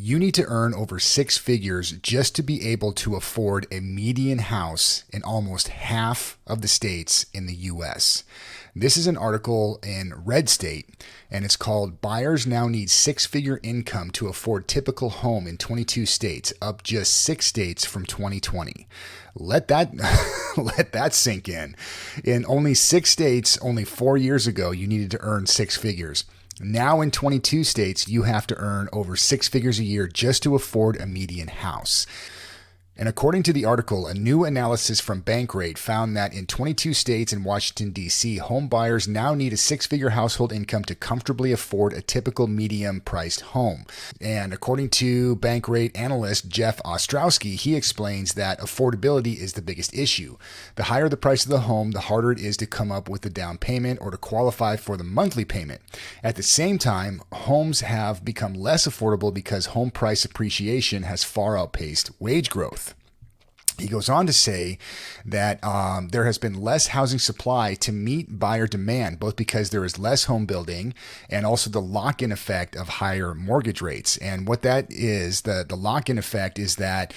You need to earn over six figures just to be able to afford a median house in almost half of the states in the U.S. This is an article in Redstate, and it's called Buyers Now Need Six-Figure Income to Afford Typical Home in 22 States, up just 6 states from 2020. Let that let that sink in. In only 6 states, only 4 years ago, you needed to earn 6 figures. Now in 22 states, you have to earn over 6 figures a year just to afford a median house. And according to the article, a new analysis from Bankrate found that in 22 states and Washington, D.C., home buyers now need a 6-figure household income to comfortably afford a typical medium-priced home. And according to Bankrate analyst Jeff Ostrowski, he explains that affordability is the biggest issue. The higher the price of the home, the harder it is to come up with the down payment or to qualify for the monthly payment. At the same time, homes have become less affordable because home price appreciation has far outpaced wage growth. He goes on to say that there has been less housing supply to meet buyer demand, both because there is less home building and also the lock-in effect of higher mortgage rates. And what that is, the lock-in effect is that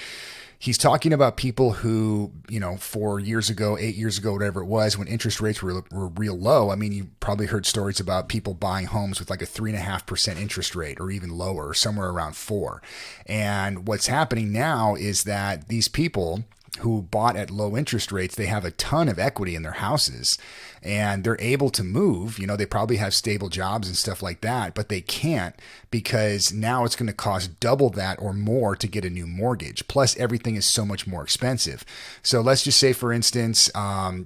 he's talking about people who, 4 years ago, 8 years ago, whatever it was, when interest rates were real low. I mean, you probably heard stories about people buying homes with like a 3.5% interest rate or even lower, somewhere around 4%. And what's happening now is that these people who bought at low interest rates, they have a ton of equity in their houses and they're able to move. They probably have stable jobs and stuff like that, but they can't because now it's going to cost double that or more to get a new mortgage. Plus everything is so much more expensive. So let's just say, for instance,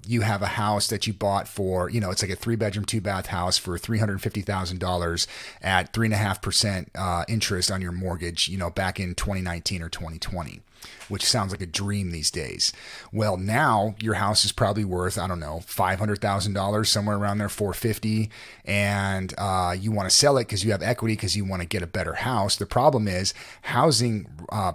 you have a house that you bought for, it's like a 3-bedroom, 2-bath house for $350,000 at 3.5% interest on your mortgage, back in 2019 or 2020. Which sounds like a dream these days. Well, now your house is probably worth, I don't know, $500,000, somewhere around there, $450,000, and you want to sell it because you have equity because you want to get a better house. The problem is housing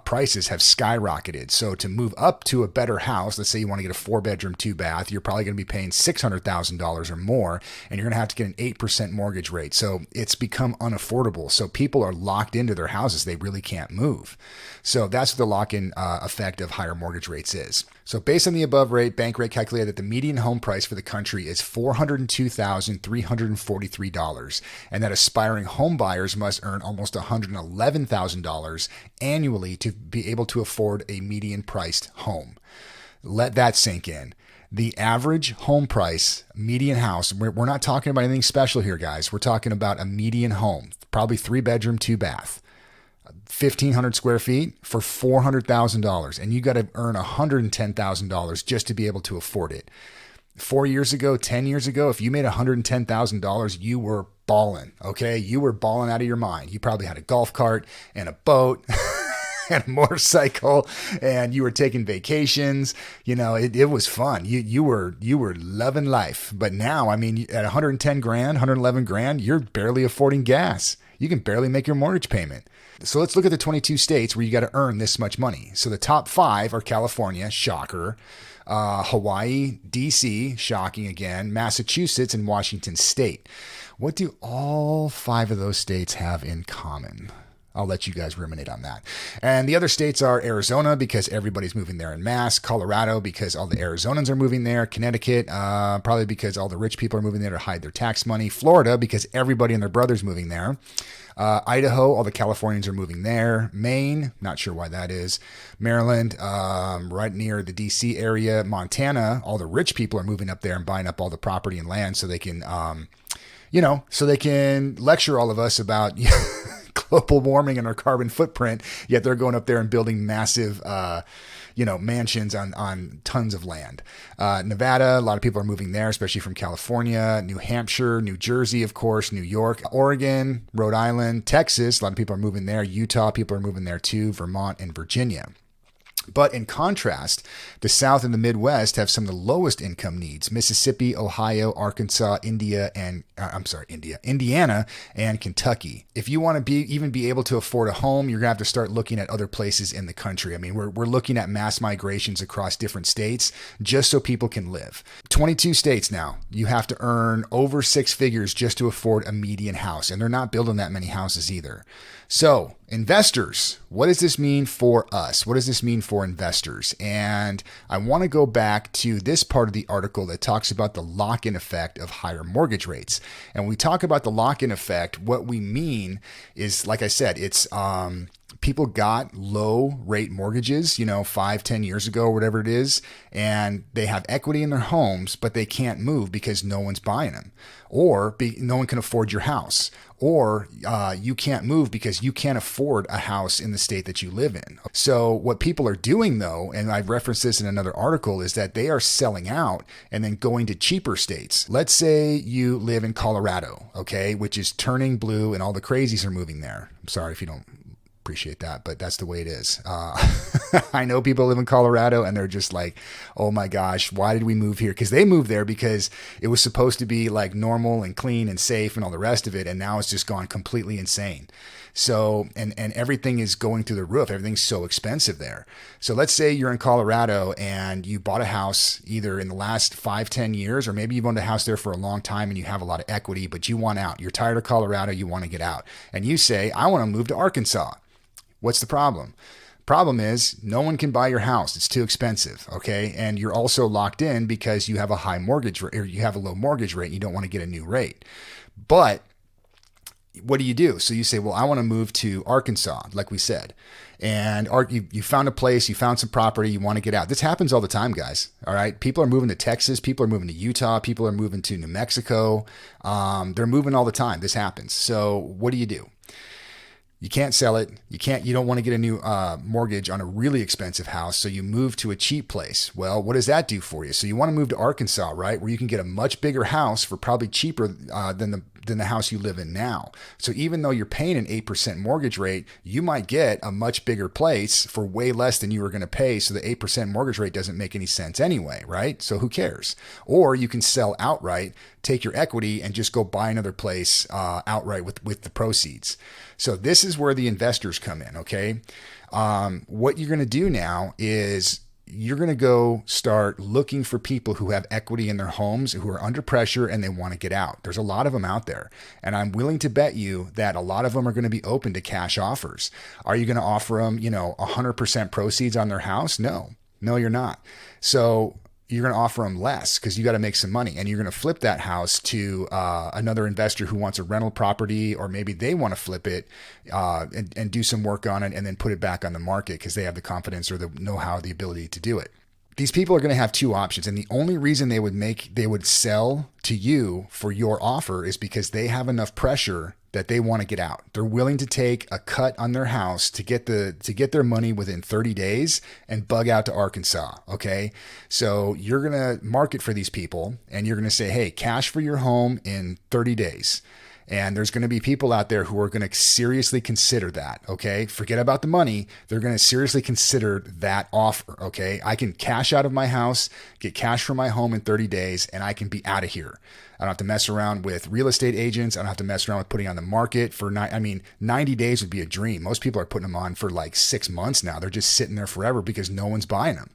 prices have skyrocketed. So to move up to a better house, let's say you want to get a 4-bedroom, 2-bath, you're probably going to be paying $600,000 or more, and you're going to have to get an 8% mortgage rate. So it's become unaffordable. So people are locked into their houses. They really can't move. So that's what the lock-in effect of higher mortgage rates is. So based on the above rate, Bankrate calculated that the median home price for the country is $402,343, and that aspiring home buyers must earn almost $111,000 annually to be able to afford a median-priced home. Let that sink in. The average home price, median house, we're not talking about anything special here, guys. We're talking about a median home, probably 3-bedroom, 2-bath. 1,500 square feet for $400,000, and you got to earn $110,000 just to be able to afford it. 4 years ago, 10 years ago, if you made $110,000, you were balling, okay? You were balling out of your mind. You probably had a golf cart and a boat and a motorcycle, and you were taking vacations. It was fun. You were loving life. But now, I mean, at 110 grand, 111 grand, you're barely affording gas. You can barely make your mortgage payment. So let's look at the 22 states where you got to earn this much money. So the top 5 are California, shocker, Hawaii, D.C., shocking again, Massachusetts, and Washington State. What do all 5 of those states have in common? I'll let you guys ruminate on that. And the other states are Arizona, because everybody's moving there en masse. Colorado, because all the Arizonans are moving there. Connecticut, probably because all the rich people are moving there to hide their tax money. Florida, because everybody and their brother's moving there. Idaho, all the Californians are moving there. Maine, not sure why that is. Maryland, right near the D.C. area. Montana, all the rich people are moving up there and buying up all the property and land so they can, so they can lecture all of us about global warming and our carbon footprint, yet they're going up there and building massive, mansions on tons of land. Nevada, a lot of people are moving there, especially from California. New Hampshire, New Jersey, of course, New York, Oregon, Rhode Island, Texas, a lot of people are moving there. Utah, people are moving there too. Vermont and Virginia. But in contrast, the South and the Midwest have some of the lowest income needs: Mississippi, Ohio, Arkansas, Indiana, and Kentucky. If you want to even be able to afford a home, you're going to have to start looking at other places in the country. I mean, we're looking at mass migrations across different states just so people can live. 22 states now, you have to earn over 6 figures just to afford a median house, and they're not building that many houses either. So investors, what does this mean for us? What does this mean for investors? And I want to go back to this part of the article that talks about the lock-in effect of higher mortgage rates. And when we talk about the lock-in effect, what we mean is, like I said, it's people got low rate mortgages, 5-10 years ago, or whatever it is, and they have equity in their homes, but they can't move because no one's buying them, or no one can afford your house, or you can't move because you can't afford a house in the state that you live in. So what people are doing, though, and I've referenced this in another article, is that they are selling out and then going to cheaper states. Let's say you live in Colorado, okay, which is turning blue and all the crazies are moving there. I'm sorry if you don't appreciate that, but that's the way it is. I know people live in Colorado and they're just like, oh my gosh, why did we move here? Because they moved there because it was supposed to be like normal and clean and safe and all the rest of it, and now it's just gone completely insane. So, and everything is going through the roof. Everything's so expensive there. So let's say you're in Colorado and you bought a house either in the last 5-10 years, or maybe you've owned a house there for a long time and you have a lot of equity, but you want out. You're tired of Colorado. You want to get out. And you say, I want to move to Arkansas. What's the problem? Problem is no one can buy your house. It's too expensive. Okay. And you're also locked in because you have a high mortgage rate, or you have a low mortgage rate and you don't want to get a new rate. But what do you do? So you say, well, I want to move to Arkansas, like we said, and you found a place, you found some property, you want to get out. This happens all the time, guys. All right. People are moving to Texas. People are moving to Utah. People are moving to New Mexico. They're moving all the time. This happens. So what do? You can't sell it. You don't want to get a new mortgage on a really expensive house. So you move to a cheap place. Well, what does that do for you? So you want to move to Arkansas, right? Where you can get a much bigger house for probably cheaper than the house you live in now. So even though you're paying an 8% mortgage rate, you might get a much bigger place for way less than you were going to pay. So the 8% mortgage rate doesn't make any sense anyway, right? So who cares? Or you can sell outright, take your equity and just go buy another place outright with the proceeds. So this is where the investors come in, okay? What you're going to do now is you're going to go start looking for people who have equity in their homes, who are under pressure and they want to get out. There's a lot of them out there. And I'm willing to bet you that a lot of them are going to be open to cash offers. Are you going to offer them, 100% proceeds on their house? No, you're not. So you're going to offer them less because you got to make some money, and you're going to flip that house to another investor who wants a rental property, or maybe they want to flip it and do some work on it and then put it back on the market because they have the confidence or the know-how, the ability to do it. These people are going to have two options, and the only reason they would sell to you for your offer is because they have enough pressure that they want to get out. They're willing to take a cut on their house to get their money within 30 days and bug out to Arkansas. Okay. So you're going to market for these people and you're going to say, hey, cash for your home in 30 days. And there's going to be people out there who are going to seriously consider that. Okay. Forget about the money. They're going to seriously consider that offer. Okay. I can cash out of my house, get cash for my home in 30 days, and I can be out of here. I don't have to mess around with real estate agents. I don't have to mess around with putting on the market for 90 days would be a dream. Most people are putting them on for like 6 months now. They're just sitting there forever because no one's buying them.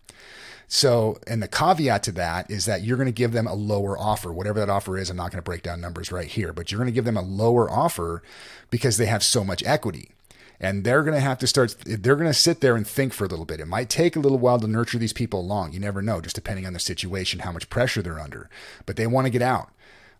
So, and the caveat to that is that you're going to give them a lower offer, whatever that offer is. I'm not going to break down numbers right here, but you're going to give them a lower offer because they have so much equity. And they're going to sit there and think for a little bit. It might take a little while to nurture these people along. You never know, just depending on the situation, how much pressure they're under, but they want to get out.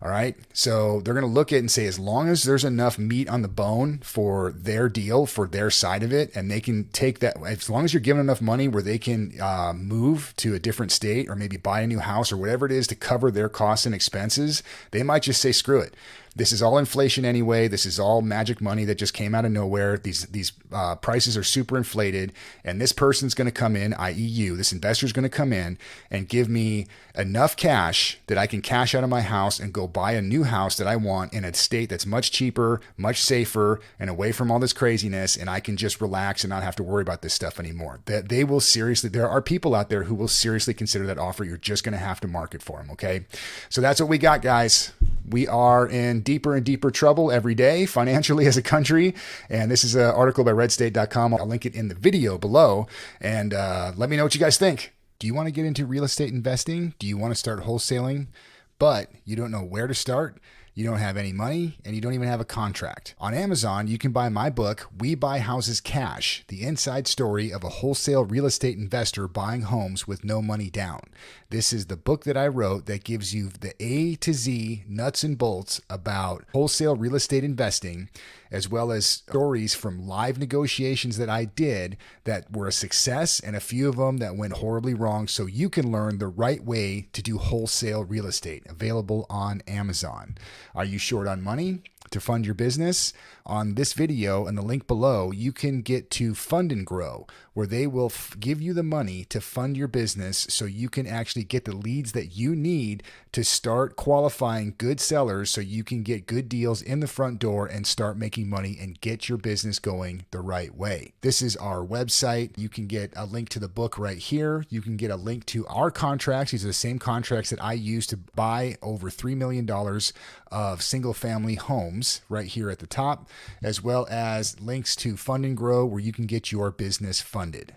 All right. So they're going to look at it and say, as long as there's enough meat on the bone for their deal, for their side of it, and they can take that, as long as you're giving enough money where they can move to a different state or maybe buy a new house or whatever it is to cover their costs and expenses, they might just say, screw it. This is all inflation anyway. This is all magic money that just came out of nowhere. These prices are super inflated, and this person's going to come in, i.e. you, this investor's going to come in and give me enough cash that I can cash out of my house and go buy a new house that I want in a state that's much cheaper, much safer, and away from all this craziness, and I can just relax and not have to worry about this stuff anymore. That they will seriously, there are people out there who will seriously consider that offer. You're just going to have to market for them, okay? So that's what we got, guys. We are in deeper and deeper trouble every day financially as a country. And this is an article by Redstate.com. I'll link it in the video below. And let me know what you guys think. Do you want to get into real estate investing? Do you want to start wholesaling, but you don't know where to start? you don't have any money, and you don't even have a contract. On Amazon, you can buy my book, We Buy Houses Cash, the inside story of a wholesale real estate investor buying homes with no money down. This is the book that I wrote that gives you the A to Z nuts and bolts about wholesale real estate investing, as well as stories from live negotiations that I did that were a success and a few of them that went horribly wrong, so you can learn the right way to do wholesale real estate. Available on Amazon. Are you short on money to fund your business? On this video and the link below, you can get to Fund and Grow, where they will give you the money to fund your business so you can actually get the leads that you need to start qualifying good sellers so you can get good deals in the front door and start making money and get your business going the right way. This is our website. You can get a link to the book right here. You can get a link to our contracts. These are the same contracts that I use to buy over $3 million of single family homes right here at the top, as well as links to Fund and Grow, where you can get your business funded.